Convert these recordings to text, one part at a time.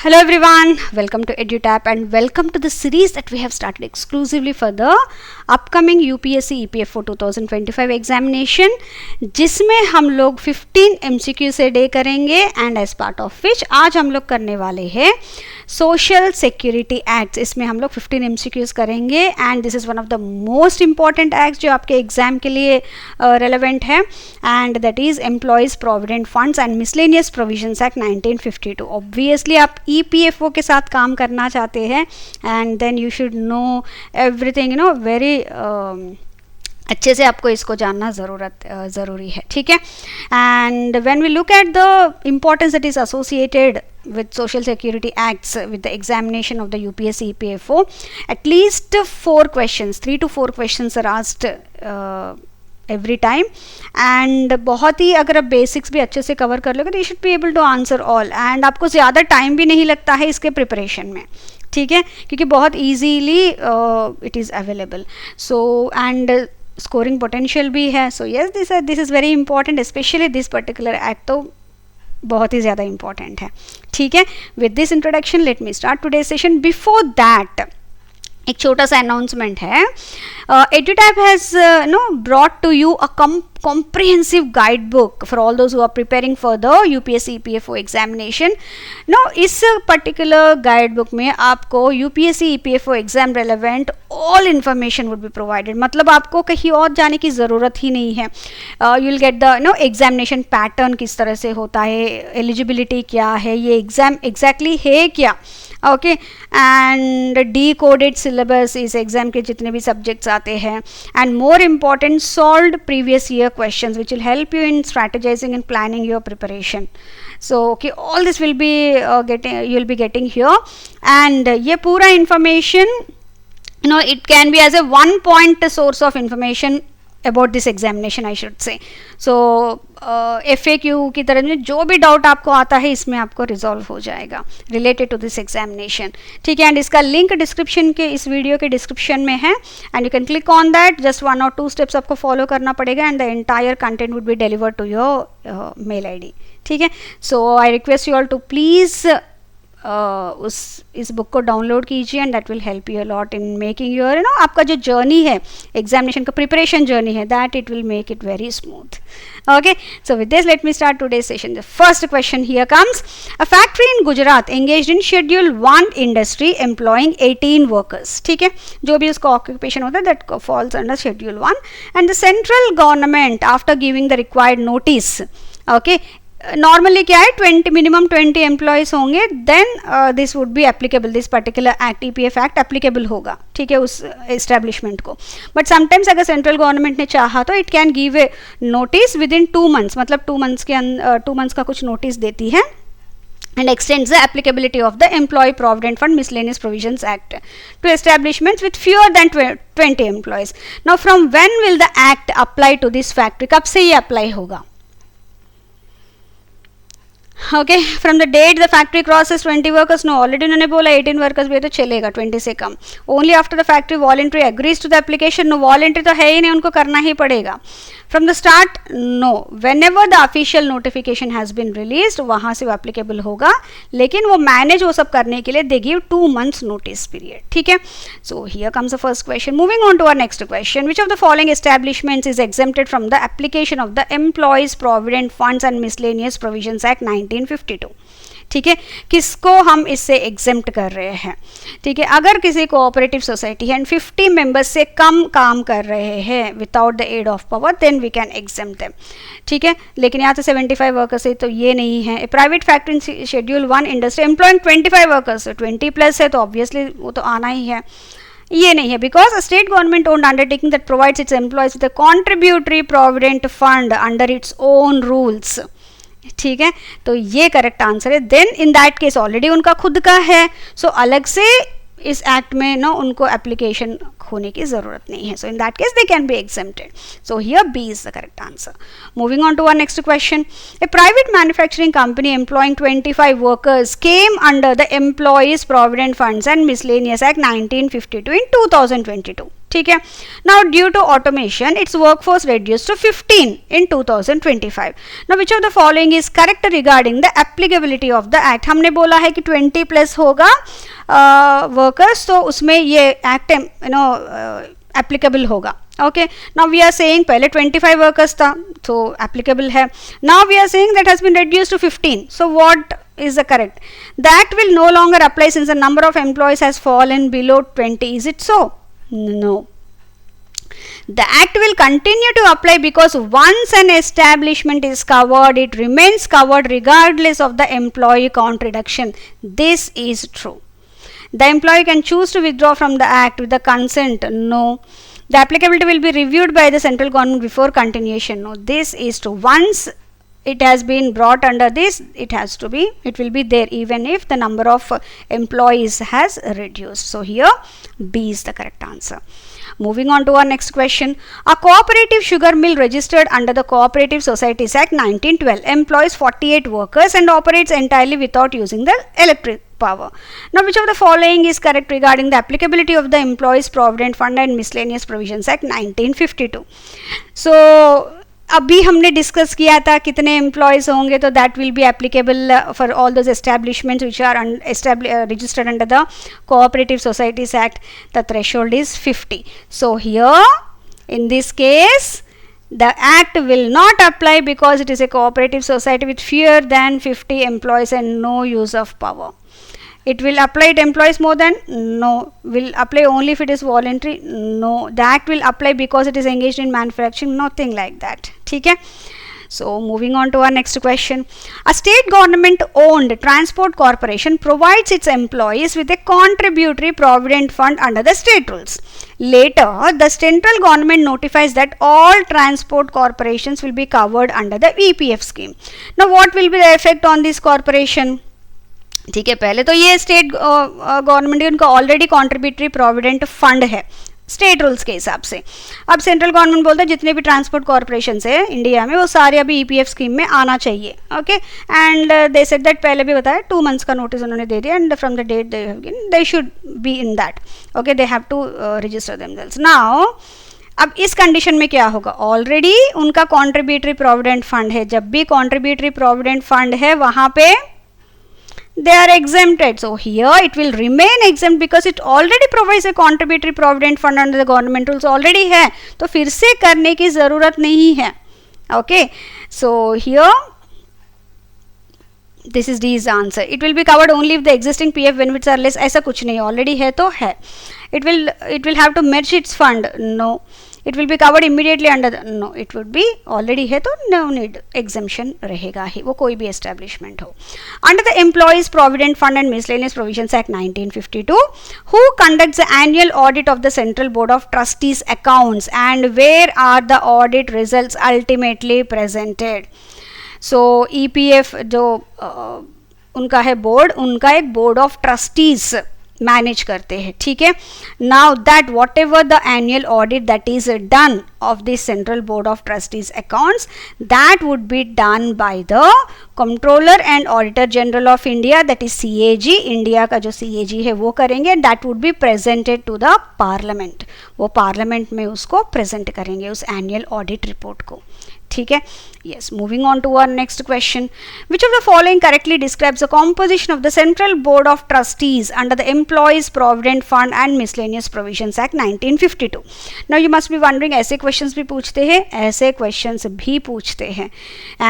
Hello everyone, welcome to EduTap and welcome to the series that we have started exclusively for the upcoming UPSC EPFO 2025 examination, जिसमें हम लोग 15 MCQ से डे करेंगे and as part of which आज हम लोग करने वाले हैं सोशल सिक्योरिटी एक्ट। इसमें हम लोग 15 MCQs करेंगे and this is one of the most important act जो आपके एग्जाम के लिए रेलेवेंट है and that is employees provident funds and miscellaneous provisions act 1952। Obviously आप EPFO के साथ काम करना चाहते हैं and then you should know everything, very अच्छे से आपको इसको जानना ज़रूरी है, ठीक है। And when we look at the importance that is associated with social security acts with the examination of the UPSC EPFO, at least 4 questions, 3 to 4 questions are asked every time and बहुत ही अगर आप basics भी अच्छे से cover कर लोगे तो you should be able to answer all and आपको ज़्यादा टाइम भी नहीं लगता है इसके प्रिपरेशन में, ठीक है, क्योंकि बहुत easily it is available. So and scoring potential भी है। So yes, this is very important, specially this particular act तो बहुत ही ज़्यादा इंपॉर्टेंट है, ठीक है। With this introduction let me start today session. Before that एक छोटा सा अनाउंसमेंट है। EduTap has brought to you a comprehensive guidebook for all those who are preparing for the UPSC EPFO examination. इस particular guidebook में आपको UPSC EPFO exam relevant all information would be provided. मतलब आपको कहीं और जाने की ज़रूरत ही नहीं है। You'll get the examination pattern किस तरह से होता है, eligibility क्या है, ये exam exactly है क्या, ओके, एंड decoded syllabus इस एग्ज़ाम के जितने भी सब्जेक्ट्स आते हैं and more important solved previous year questions which will help you in strategizing and planning your preparation. So okay, all this will be you'll be getting here and ये पूरा information it can be as a one point source of information about this examination I should say. So FAQ की तरह में जो भी doubt आपको आता है इसमें आपको रिजॉल्व हो जाएगा रिलेटेड टू दिस एग्जामिनेशन, ठीक है। एंड इसका लिंक डिस्क्रिप्शन के इस वीडियो के डिस्क्रिप्शन में है and you can click on that. Just 1 or 2 steps आपको फॉलो करना पड़ेगा and the entire content would be delivered to your mail ID, ठीक है। So I request you all to please इस बुक को डाउनलोड कीजिए and that will help you a lot in making your आपका जो जर्नी है एग्जामिनेशन का preparation journey है that it will make it very smooth. Okay, so with this let me start today's session. The first question here comes. A factory in Gujarat engaged in Schedule 1 industry employing 18 workers, ठीक है, जो भी उसका occupation होता है that falls under Schedule 1 and the central government after giving the required notice, okay, normally क्या है minimum 20 employees होंगे then this would be applicable, this particular act EPF act applicable होगा, ठीक है, उस एस्टेब्लिशमेंट को। बट समटाइम्स अगर central government ने चाहा तो it can give a notice within 2 months, मतलब 2 months के 2 months का कुछ नोटिस देती है and extends the applicability of the Employee Provident Fund Miscellaneous Provisions Act to establishments with fewer than 20 employees. Now from when will the act apply to this factory? कब से ये apply होगा? Okay, from the date the factory crosses 20 workers, no already उन्होंने बोला 18 workers भी है तो चलेगा 20 से कम। Only after the factory voluntary agrees to the application, no voluntary तो है ही नहीं, उनको करना ही पड़ेगा। From the start no, whenever the official notification has been release वहाँ से वो एप्लीकेबल होगा, लेकिन वो मैनेज वो सब करने के लिए they give 2 months notice period, ठीक है। So here comes the first question. Moving on to our next question, which of the following establishments is exempted from the application of the employees provident funds and miscellaneous provisions act 1952, ठीक है, किसको हम इससे exempt कर रहे हैं, ठीक है। अगर किसी कोऑपरेटिव सोसाइटी है एंड 50 मेंबर्स से कम काम कर रहे हैं without the aid of power then we can exempt them, ठीक है। लेकिन यहाँ तो 75 वर्कर्स है तो ये नहीं है। Private factory in schedule 1 industry employing 25 workers, 20+ है तो ऑब्वियसली वो तो आना ही है, ये नहीं है। Because state government owned undertaking that provides its employees with a contributory provident fund under its own rules, ठीक है, तो ये करेक्ट आंसर है। Then in that case already उनका खुद का है, सो अलग से इस एक्ट में उनको एप्लीकेशन होने की ज़रूरत नहीं है। So in that case they can be exempted. So here B is the correct answer. Moving on to our next question, a private manufacturing company employing 25 workers came under the employees provident funds and miscellaneous act 1952 in 2022, ठीक है. Now due to automation its workforce reduced to 15 in 2025. Now which of the following is correct regarding the applicability of the act? हमने बोला है कि 20 plus होगा workers, तो उसमें ये एक्ट एप्लीकेबल होगा. Okay, now we are saying पहले 25 वर्कर्स था तो एप्लीकेबल है. Now we are saying that has been reduced to 15. So what is the correct? That will no longer apply since the number of employees has fallen below 20. Is it so? No. The act will continue to apply because once an establishment is covered, it remains covered regardless of the employee count reduction. This is true. The employee can choose to withdraw from the act with the consent. No. The applicability will be reviewed by the central government before continuation. No. This is true. Once it has been brought under this, it will be there even if the number of employees has reduced. So here B is the correct answer. Moving on to our next question. A cooperative sugar mill registered under the Cooperative Societies Act 1912 employs 48 workers and operates entirely without using the electric power. Now which of the following is correct regarding the applicability of the Employees Provident Fund and Miscellaneous Provisions Act 1952? So अभी हमने discuss किया था कितने employees होंगे, तो that will be applicable for all those establishments which are registered under the Cooperative Societies Act. The threshold is 50. So here in this case the act will not apply because it is a cooperative society with fewer than 50 employees and no use of power. It will apply to employees more than? No. Will apply only if it is voluntary? No. The act will apply because it is engaged in manufacturing? Nothing like that. ठीक है. So moving on to our next question. A state government owned transport corporation provides its employees with a contributory provident fund under the state rules. Later, the central government notifies that all transport corporations will be covered under the EPF scheme. Now what will be the effect on this corporation? ठीक है, पहले तो ये state government उनका already contributory provident fund है state rules के हिसाब से. अब सेंट्रल गवर्नमेंट बोलता है जितने भी ट्रांसपोर्ट कॉर्पोरेशन है इंडिया में वो सारे अभी ईपीएफ स्कीम में आना चाहिए. Okay, and they said that, पहले भी बताया 2 months का नोटिस उन्होंने दे दिया and from the date they should be in that. Okay, they have to register themselves. Now अब इस कंडीशन में क्या होगा, ऑलरेडी उनका कॉन्ट्रीब्यूटरी प्रोविडेंट फंड है. जब भी कॉन्ट्रीब्यूटरी प्रोविडेंट फंड है वहां पे they are exempted. So here it will remain exempt because it already provides a contributory provident fund under the government rules. already है तो फिर से करने की ज़रूरत नहीं है. Okay, so here this is D's answer. It will be covered only if the existing PF benefits are less. ऐसा कुछ नहीं, already है तो है. It will have to merge its fund. No. It will be covered immediately under the, no, it would be already है तो no need exemption रहेगा ही, वो कोई भी establishment हो. Under the Employees Provident Fund and Miscellaneous Provisions Act 1952, who conducts the annual audit of the Central Board of Trustees accounts and where are the audit results ultimately presented? So EPF जो उनका है board, उनका एक board of trustees manage करते हैं. ठीक है. Now that whatever the annual audit that is done of this central board of trustees accounts that would be done by the controller and auditor general of India, that is CAG. India का जो CAG है वो करेंगे. That would be presented to the parliament. वो parliament में उसको present करेंगे उस एनुअल ऑडिट रिपोर्ट को. ठीक है. Yes, moving on to our next question. Which of the following correctly describes the composition of the Central Board of Trustees under the Employees Provident Fund and Miscellaneous Provisions Act 1952? Now you must be wondering, ऐसे questions भी पूछते हैं, ऐसे questions भी पूछते हैं.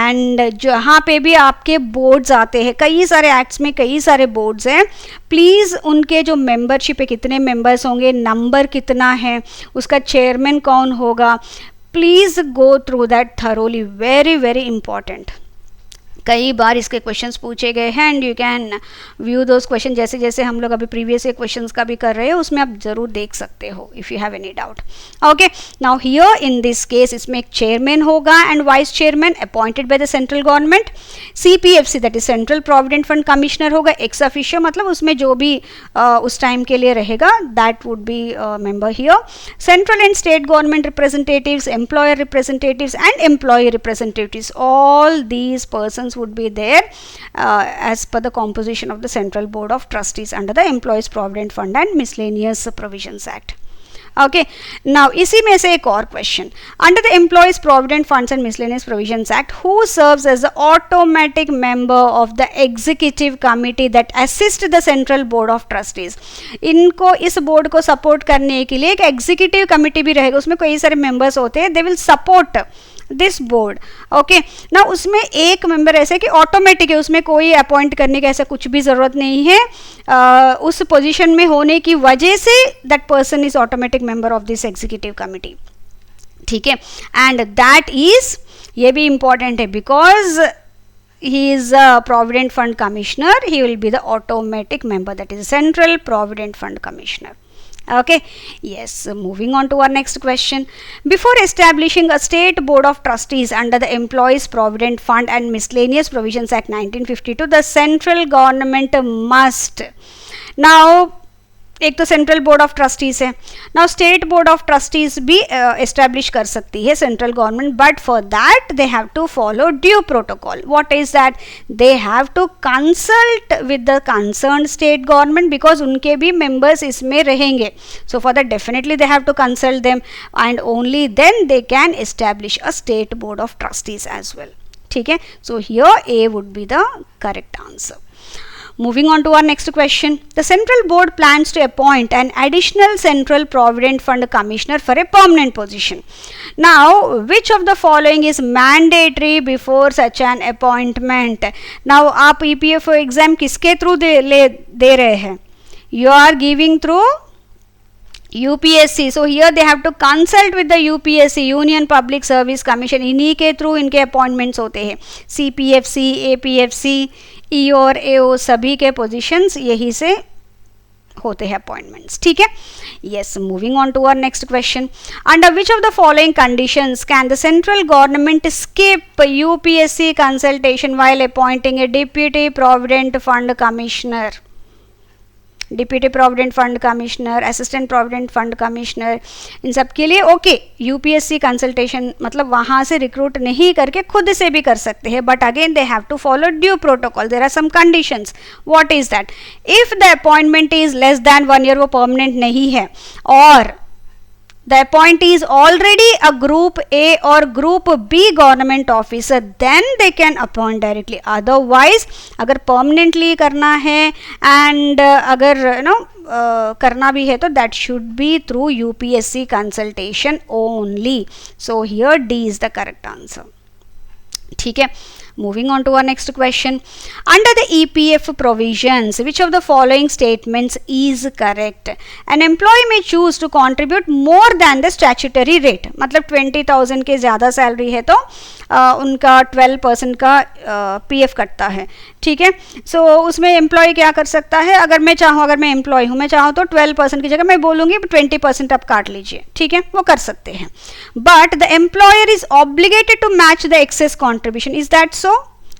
And जहाँ पे भी आपके boards आते हैं, कई सारे acts में कई सारे boards हैं, प्लीज़ उनके जो membership है, कितने members होंगे, number कितना है, उसका chairman कौन होगा, please go through that thoroughly. Very very important. कई बार इसके क्वेश्चंस पूछे गए हैं and you can view those question. जैसे जैसे हम लोग अभी प्रीवियस क्वेश्चंस का भी कर रहे हैं उसमें आप जरूर देख सकते हो if you have any doubt. Okay, now here in this case इसमें एक चेयरमैन होगा and vice chairman appointed by the central government. CPFC that is central provident fund commissioner होगा एक्स ऑफिशियो, मतलब उसमें जो भी उस टाइम के लिए रहेगा that would be member here. Central and state government representatives, employer representatives and employee representatives, all these persons would be there as per the composition of the Central Board of Trustees under the Employees Provident Fund and Miscellaneous Provisions Act. Okay now इसी में से एक और question, under the employees provident funds and miscellaneous provisions act who serves as the automatic member of the executive committee that assist the central board of trustees. इनको, इस board को support करने के लिए एक एग्जीक्यूटिव कमिटी भी रहेगा, उसमें कई सारे मेंबर्स होते हैं, they will support this board. Okay ना, उसमें एक मेंबर ऐसे कि ऑटोमेटिक है, उसमें कोई अपॉइंट करने का ऐसा कुछ भी जरूरत नहीं है, उस पोजीशन में होने की वजह say that person is automatic member of this executive committee, ठीक है। एंड दैट इज, ये भी इंपॉर्टेंट है, because he is a provident fund commissioner, he will be the automatic member, that is central provident fund commissioner. Okay, yes, moving on to our next question. Before establishing a state board of trustees under the Employees Provident Fund and Miscellaneous Provisions Act 1952, the central government must, now एक तो central board of trustees है, now state board of trustees भी establish कर सकती है central government, but for that they have to follow due protocol. What is that? They have to consult with the concern state government, because उनके भी members इसमें रहेंगे. So for that definitely they have to consult them and only then they can establish a state board of trustees as well. ठीक है, so here A would be the correct answer. Moving on to our next question. The central board plans to appoint an additional central provident fund commissioner for a permanent position. Now, which of the following is mandatory before such an appointment? Now, आप EPFO exam किसके through दे रहे हैं? You are giving through UPSC. So here they have to consult with the UPSC, Union Public Service Commission. इन्हीं के through इनके appointments होते हैं. CPFC, APFC, EO और AO सभी के पोजीशंस यही से होते हैं अपॉइंटमेंट्स. ठीक है. Yes, moving on to our next question. Under which of the following conditions can the central government skip UPSC consultation while appointing a deputy provident fund commissioner? Deputy provident fund commissioner, assistant provident fund commissioner, इन सब के लिए okay UPSC consultation, मतलब वहाँ से recruit नहीं करके खुद से भी कर सकते हैं, but again they have to follow due protocol. There are some conditions. What is that? If the appointment is less than 1 year, वो परमानेंट नहीं है, और the appointee is already a group A or group B government officer, then they can appoint directly. Otherwise, अगर permanently करना है and अगर करना भी है तो that should be through UPSC consultation only. So here D is the correct answer. ठीक है. Moving on to our next question. Under the EPF provisions, which of the following statements is correct? An employee may choose to contribute more than the statutory rate. मतलब 20,000 के ज़्यादा salary है तो उनका 12% का PF कटता है. ठीक है. सो उसमें एम्प्लॉय क्या कर सकता है? अगर मैं चाहूँ, अगर मैं एम्प्लॉय हूँ, मैं चाहूँ तो 12% की जगह मैं बोलूँगी 20% आप काट लीजिए. ठीक है, वो कर सकते हैं. But the employer is obligated to match the excess contribution. Is that so?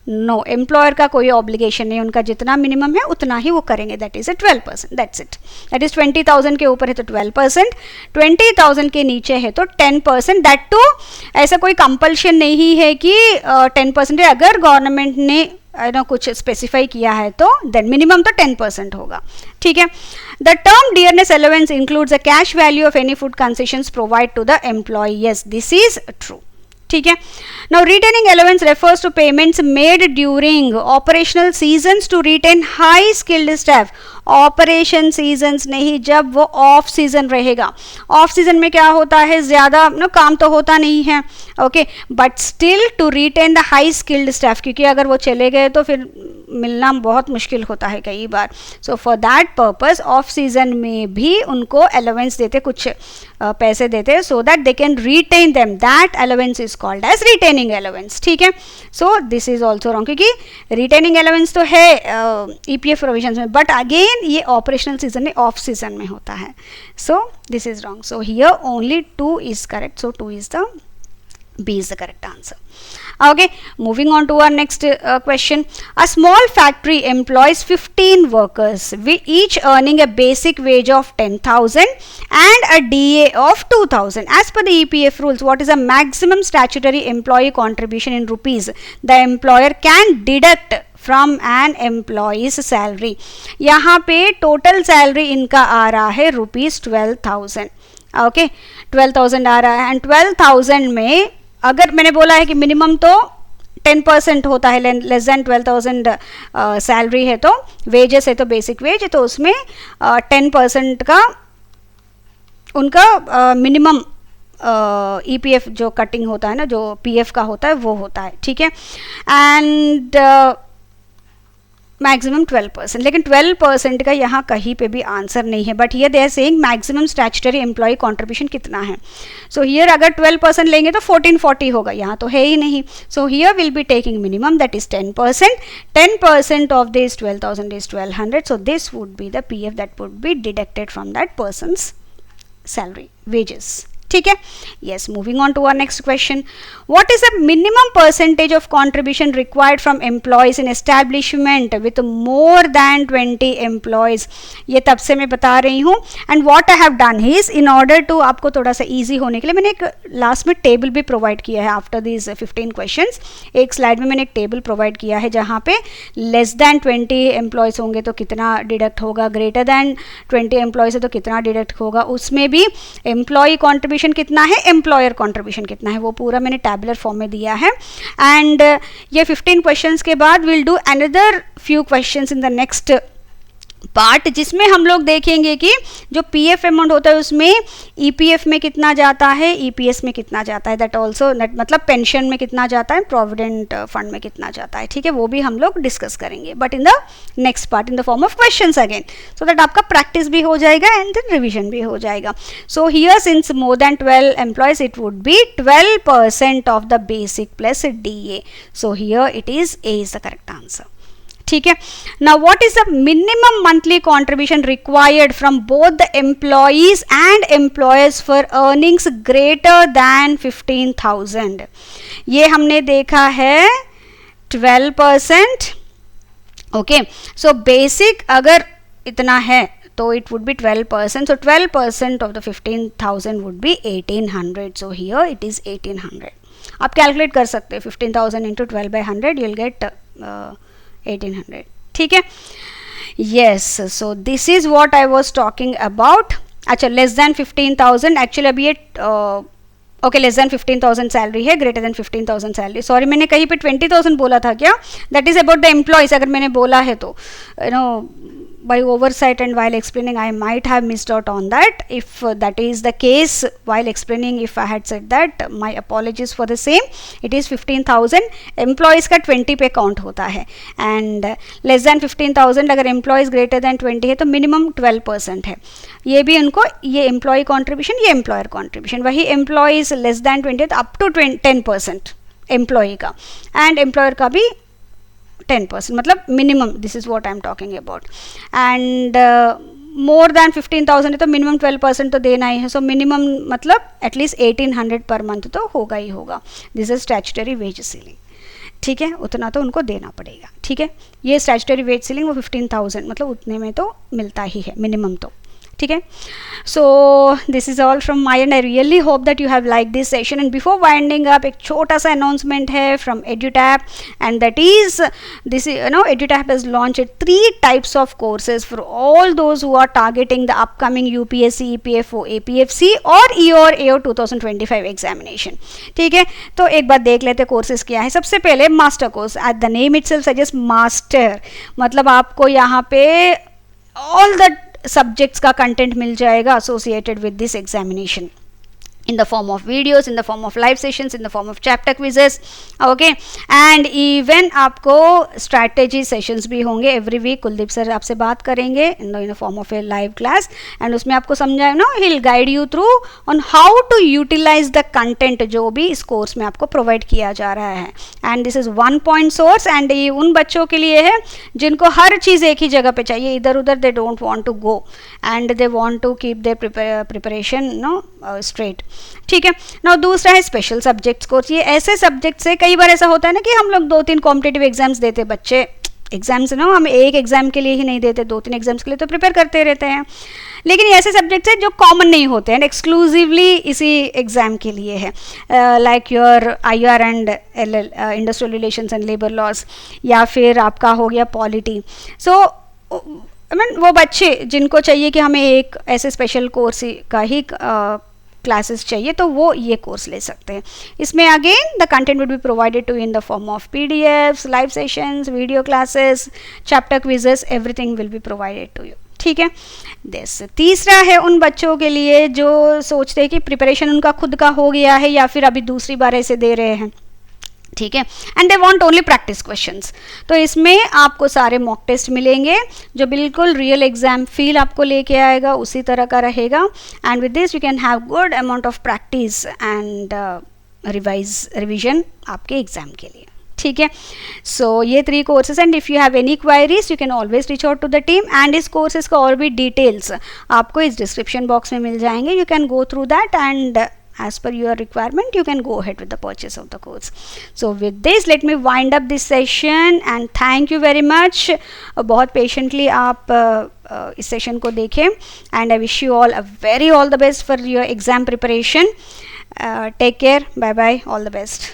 No, employer का कोई ऑब्लिगेशन नहीं, उनका जितना मिनिमम है उतना ही वो करेंगे. That is 12%. That's it. That is 20,000 के ऊपर है तो 12%, 20,000 के नीचे है तो 10%. दैट टू ऐसा कोई कंपल्शन नहीं है कि 10% है. अगर गवर्नमेंट ने कुछ स्पेसिफाई किया है तो देन मिनिमम तो 10% होगा. ठीक है. The term dearness allowance includes the cash value of any food concessions provide to the employee. Yes, this is true. ठीक है. Now retaining allowance refers to payments made during operational seasons to retain high skilled staff. Operation seasons नहीं, जब वो off season रहेगा. Off season में क्या होता है? ज़्यादा काम तो होता नहीं है. Okay, but still to retain the high skilled staff, क्योंकि अगर वो चले गए तो फिर मिलना बहुत मुश्किल होता है कई बार. So for that purpose of season में भी उनको अलाउंस देते, कुछ पैसे देते, so that they can retain them. That allowance is called as retaining allowance. ठीक है. So this is also wrong, क्योंकि रिटेनिंग अलाउंस तो है EPF प्रोविजंस में, बट अगेन ये ऑपरेशनल सीजन में, ऑफ सीजन में होता है. So this is wrong. So here only 2 is correct. So 2 is the B is the correct answer. Okay, moving on to our next question. A small factory employs 15 workers, with each earning a basic wage of 10,000 and a DA of 2,000. As per the EPF rules, what is the maximum statutory employee contribution in rupees the employer can deduct from an employee's salary? यहाँ पे total salary इनका आ रहा है ₹12,000. Okay 12,000 आ रहा है, and 12,000 में अगर मैंने बोला है कि मिनिमम तो 10% होता है, लेस देन 12,000 सैलरी है तो वेजेस है तो बेसिक वेज, तो उसमें 10% का उनका मिनिमम ईपीएफ जो कटिंग होता है ना, जो पीएफ का होता है वो होता है, ठीक है, एंड मैक्सिमम 12%, लेकिन 12% का यहाँ कहीं पे भी आंसर नहीं है, but here they are saying maximum statutory employee contribution कितना है. सो हियर अगर 12% लेंगे तो 1440 होगा, यहाँ तो है ही नहीं. So here will be taking minimum, that is 10%. 10% of this 12,000 is 1,200. So this would be the PF that would be deducted from that person's salary wages. ठीक है. Yes, moving on to our next question. What is the minimum percentage of contribution required from employees in establishment with more than 20 employees? ये तब से मैं बता रही हूँ. And what I have done is, in order to आपको थोड़ा सा easy होने के लिए मैंने एक लास्ट में टेबल भी प्रोवाइड किया है. आफ्टर these 15 questions एक स्लाइड में मैंने एक टेबल प्रोवाइड किया है जहाँ पे लेस दैन 20 एम्प्लॉयज़ होंगे तो कितना डिडक्ट होगा, ग्रेटर दैन 20 एम्प्लॉयज़ है तो कितना डिडक्ट होगा, उसमें भी एम्प्लॉय कॉन्ट्रीब्यूशन कितना है, एम्प्लॉयर कंट्रीब्यूशन कितना है, वो पूरा मैंने टैबुलर फॉर्म में दिया है. एंड ये 15 क्वेश्चंस के बाद will do another few questions in the next part, जिसमें हम लोग देखेंगे कि जो पीएफ अमाउंट होता है उसमें ईपीएफ में कितना जाता है, ईपीएस में कितना जाता है, दैट ऑल्सो मतलब पेंशन में कितना जाता है, प्रोविडेंट फंड में कितना जाता है, ठीक है, वो भी हम लोग डिस्कस करेंगे, but in the next part in the form of questions again, so that आपका प्रैक्टिस भी हो जाएगा एंड देन रिविजन भी हो जाएगा. So here since more than 12 employees it would be 12% of the basic plus DA. So here it is a is the correct answer. ठीक है. Now what is the minimum monthly contribution required from both the employees and employers for earnings greater than 15,000? ये हमने देखा है 12%. Okay, so basic अगर इतना है तो it would be 12%. So 12% of the 15,000 would be 1,800. So here it is 1,800. आप calculate कर सकते हैं 15,000 into 12/100 you will get 1,800. ठीक है. Yes, so this is what I was talking about. अच्छा, लेस देन 15,000 एक्चुअली अभी ये ओके लेस देन 15,000 सैलरी है, ग्रेटर देन 15,000 सैलरी, सॉरी मैंने कहीं पे 20,000 बोला था क्या, that is about the employees. अगर मैंने बोला है तो you know by oversight and while explaining I might have missed out on that. If that is the case while explaining, if I had said that, my apologies for the same. It is 15,000. employees का 20 पे count होता है and less than 15,000 अगर employees greater than 20 है तो minimum 12% है. ये भी उनको ये employee contribution, ये employer contribution. वही employees less than 20 है up to 10% employee का and employer का भी 10%, मतलब minimum, this is what I am talking about. And more than 15,000 है तो मिनिमम 12% तो देना ही है. सो मिनिमम मतलब एटलीस्ट 1,800 पर मंथ तो होगा ही होगा. This is statutory wage ceiling. ठीक है, उतना तो उनको देना पड़ेगा. ठीक है, ये स्टैट्यूटरी वेज सीलिंग वो 15,000 मतलब उतने में तो मिलता ही है मिनिमम तो. ठीक है. So this is all from my end. I really hope that you have like this session. And before winding up एक छोटा सा अनाउंसमेंट है from Edutap and that is this you know Edutap has launched 3 types of courses for all those who are targeting the upcoming UPSC, EPFO, APFC और EOR 2025 examination. ठीक है, तो एक बार देख लेते कोर्सेज क्या है. सबसे पहले master course. At the name itself suggest master, मतलब आपको यहाँ पे ऑल द सब्जेक्ट्स का कंटेंट मिल जाएगा associated with this examination in the form of videos, in the form of live sessions, in the form of chapter quizzes. Okay, and even आपको strategy sessions भी होंगे every week. Kuldeep sir आपसे बात करेंगे in the form of a live class and उसमें आपको समझाए ना, he'll guide you through on how to utilize the content जो भी इस कोर्स में आपको प्रोवाइड किया जा रहा है. and this is 1 point source and ये उन बच्चों के लिए है जिनको हर चीज़ एक ही जगह पे चाहिए, इधर उधर they don't want to go and they want to keep their preparation straight. ठीक है. नाउ दूसरा है स्पेशल सब्जेक्ट्स कोर्स. ये ऐसे सब्जेक्ट्स है, कई बार ऐसा होता है ना कि हम लोग 2-3 कॉम्पिटिटिव एग्जाम्स देते, बच्चे एग्जाम्स ना हम एक एग्जाम के लिए ही नहीं देते, 2-3 एग्जाम्स के लिए तो प्रिपेयर करते रहते हैं. लेकिन ये ऐसे सब्जेक्ट्स हैं जो कॉमन नहीं होते हैं, एक्सक्लूसिवली इसी एग्जाम के लिए है. Like your IR and LL industrial relations and labour laws, या फिर आपका हो गया पॉलिटी. सो मीन वो बच्चे जिनको चाहिए कि हमें एक ऐसे स्पेशल कोर्स का ही क्लासेस चाहिए तो वो ये कोर्स ले सकते हैं. इसमें again the content would be provided to in the form of PDFs, live sessions, video classes, chapter quizzes, everything will be provided to you. ठीक है. तीसरा है उन बच्चों के लिए जो सोचते हैं कि प्रिपरेशन उनका खुद का हो गया है या फिर अभी दूसरी बार ऐसे दे रहे हैं. ठीक है. And they want only practice questions. तो इसमें आपको सारे मॉक टेस्ट मिलेंगे जो बिल्कुल रियल एग्जाम फील आपको लेके आएगा, उसी तरह का रहेगा. And with this you can have good amount of practice and revision आपके एग्जाम के लिए. ठीक है. सो ये 3 courses. And if you have any queries you can always reach out to the team. And इस कोर्सेज का और भी डिटेल्स आपको इस डिस्क्रिप्शन बॉक्स में मिल जाएंगे. You can go through that and as per your requirement you can go ahead with the purchase of the course. So with this let me wind up this session and thank you very much. बहुत patiently आप इस session को देखें and I wish you all all the best for your exam preparation. Take care. Bye bye. All the best.